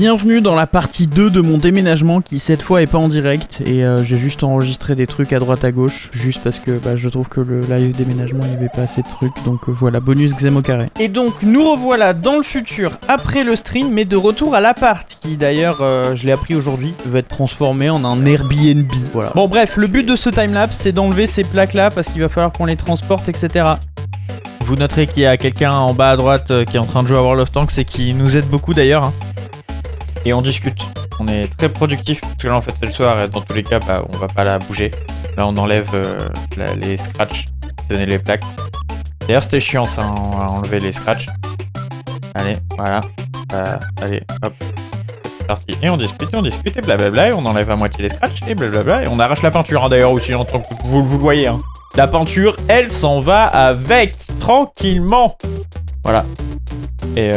Bienvenue dans la partie 2 de mon déménagement qui cette fois est pas en direct et j'ai juste enregistré des trucs à droite à gauche juste parce que je trouve que le live déménagement il y avait pas assez de trucs donc voilà, bonus Xem au carré. Et donc nous revoilà dans le futur après le stream mais de retour à l'appart qui d'ailleurs je l'ai appris aujourd'hui va être transformé en un Airbnb. Voilà. Bon bref, le but de ce timelapse c'est d'enlever ces plaques là parce qu'il va falloir qu'on les transporte etc. Vous noterez qu'il y a quelqu'un en bas à droite qui est en train de jouer à World of Tanks et qui nous aide beaucoup d'ailleurs hein. Et on discute. On est très productif parce que là en fait c'est le soir et dans tous les cas on va pas la bouger. Là on enlève les scratchs, donner les plaques. D'ailleurs c'était chiant ça, on va enlever les scratchs. Allez, voilà. Allez, hop. C'est parti. Et on discute et blablabla et on enlève à moitié les scratchs et blablabla et on arrache la peinture hein, d'ailleurs aussi en tant que vous le voyez hein. La peinture elle s'en va avec tranquillement. Voilà. Et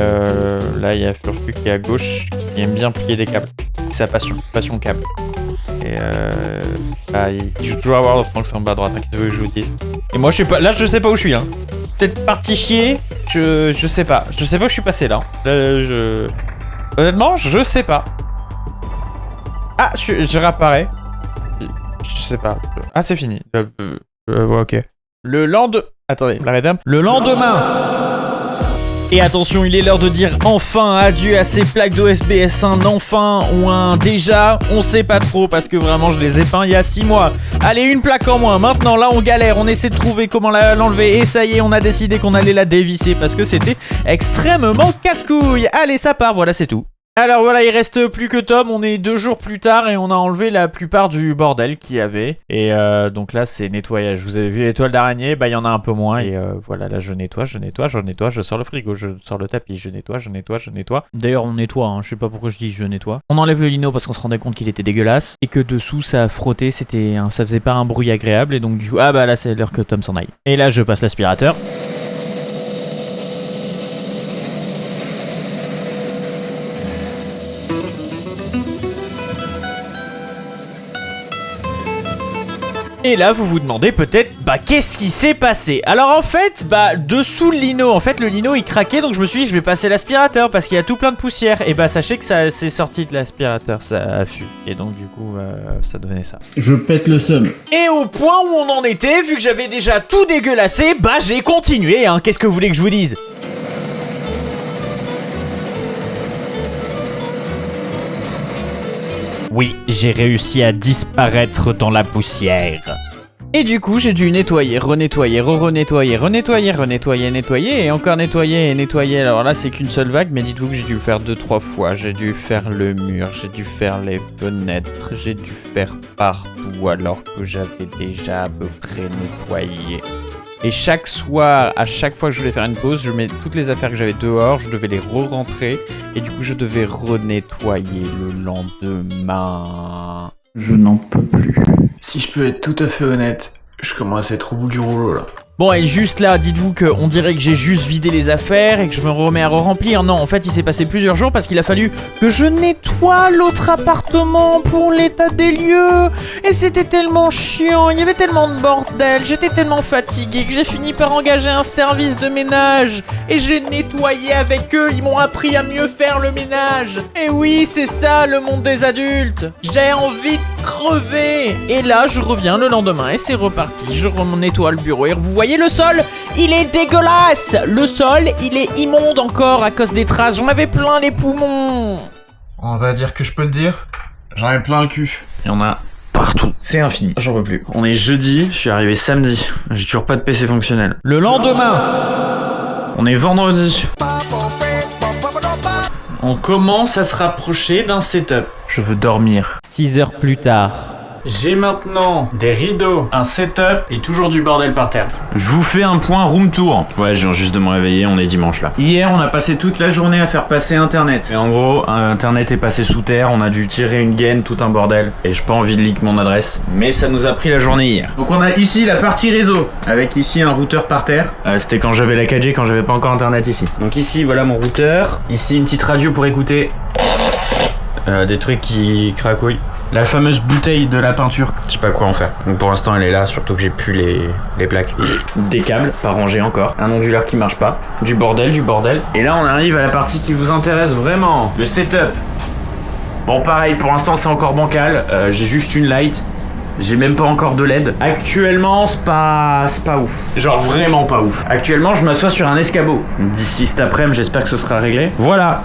là il y a Furfu qui est à gauche qui aime bien plier des câbles. C'est sa passion câble. Et il joue toujours à World of Tanks en bas à droite, hein, qu'est-ce que je vous dise. Et moi je sais pas, là je sais pas où je suis hein. Peut-être parti chier, je sais pas. Je sais pas où je suis passé là. Honnêtement, je sais pas. Ah, je réapparais. Je sais pas. Ah c'est fini. Ok. Le lendemain. Et attention, il est l'heure de dire enfin adieu à ces plaques d'OSBS, un enfin ou un déjà, on sait pas trop parce que vraiment je les ai peints il y a 6 mois. Allez, une plaque en moins, maintenant là on galère, on essaie de trouver comment l'enlever et ça y est, on a décidé qu'on allait la dévisser parce que c'était extrêmement casse-couille. Allez, ça part, voilà c'est tout. Alors voilà, il reste plus que Tom, on est 2 jours plus tard et on a enlevé la plupart du bordel qu'il y avait. Et donc là c'est nettoyage, vous avez vu l'étoile d'araignée, il y en a un peu moins. Et voilà, là je nettoie, je sors le frigo, je sors le tapis, je nettoie. D'ailleurs on nettoie, hein, je sais pas pourquoi je dis je nettoie. On enlève le lino parce qu'on se rendait compte qu'il était dégueulasse. Et que dessous ça a frotté, ça faisait pas un bruit agréable. Et donc du coup, là c'est l'heure que Tom s'en aille. Et là je passe l'aspirateur. Et là, vous vous demandez peut-être, qu'est-ce qui s'est passé? Alors en fait, dessous le lino, le lino il craquait, donc je me suis dit, je vais passer l'aspirateur parce qu'il y a tout plein de poussière. Et sachez que ça s'est sorti de l'aspirateur, ça a fui. Et donc du coup, ça donnait ça. Je pète le seum. Et au point où on en était, vu que j'avais déjà tout dégueulassé, j'ai continué, hein. Qu'est-ce que vous voulez que je vous dise? Oui, j'ai réussi à disparaître dans la poussière. Et du coup, j'ai dû nettoyer, renettoyer et encore nettoyer. Alors là, c'est qu'une seule vague, mais dites-vous que j'ai dû le faire 2-3 fois. J'ai dû faire le mur, j'ai dû faire les fenêtres, j'ai dû faire partout alors que j'avais déjà à peu près nettoyé. Et chaque soir, à chaque fois que je voulais faire une pause, je mets toutes les affaires que j'avais dehors, je devais les re-rentrer, et du coup je devais renettoyer le lendemain. Je n'en peux plus. Si je peux être tout à fait honnête, je commence à être au bout du rouleau là. Bon, et juste là, dites-vous qu'on dirait que j'ai juste vidé les affaires et que je me remets à re-remplir. Non, en fait, il s'est passé plusieurs jours parce qu'il a fallu que je nettoie l'autre appartement pour l'état des lieux. Et c'était tellement chiant, il y avait tellement de bordel, j'étais tellement fatigué que j'ai fini par engager un service de ménage. Et j'ai nettoyé avec eux, ils m'ont appris à mieux faire le ménage. Et oui, c'est ça le monde des adultes. J'ai envie de crever. Et là, je reviens le lendemain et c'est reparti. Je nettoie le bureau et vous voyez le sol, il est dégueulasse. Le sol, il est immonde encore à cause des traces. J'en avais plein les poumons. On va dire que je peux le dire, j'en ai plein le cul. Il y en a partout. C'est infini, j'en peux plus. On est jeudi, je suis arrivé samedi. J'ai toujours pas de PC fonctionnel. Le lendemain, on est vendredi. On commence à se rapprocher d'un setup. Je veux dormir. 6 heures plus tard. J'ai maintenant des rideaux, un setup et toujours du bordel par terre. Je vous fais un point room tour. Ouais, je viens juste de me réveiller, on est dimanche là. Hier, on a passé toute la journée à faire passer Internet. Et en gros, Internet est passé sous terre, on a dû tirer une gaine, tout un bordel. Et j'ai pas envie de leak mon adresse, mais ça nous a pris la journée hier. Donc on a ici la partie réseau, avec ici un routeur par terre. C'était quand j'avais la 4G, quand j'avais pas encore Internet ici. Donc ici, voilà mon routeur. Ici, une petite radio pour écouter des trucs qui cracouillent. La fameuse bouteille de la peinture. Je sais pas quoi en faire. Donc pour l'instant elle est là, surtout que j'ai plus les plaques. Des câbles, pas rangés encore. Un onduleur qui marche pas. Du bordel. Et là on arrive à la partie qui vous intéresse vraiment. Le setup. Bon, pareil, pour l'instant, c'est encore bancal. J'ai juste une light. J'ai même pas encore de LED. Actuellement, c'est pas ouf. Genre vraiment pas ouf. Actuellement, je m'assois sur un escabeau. D'ici cet après-midi, j'espère que ce sera réglé. Voilà.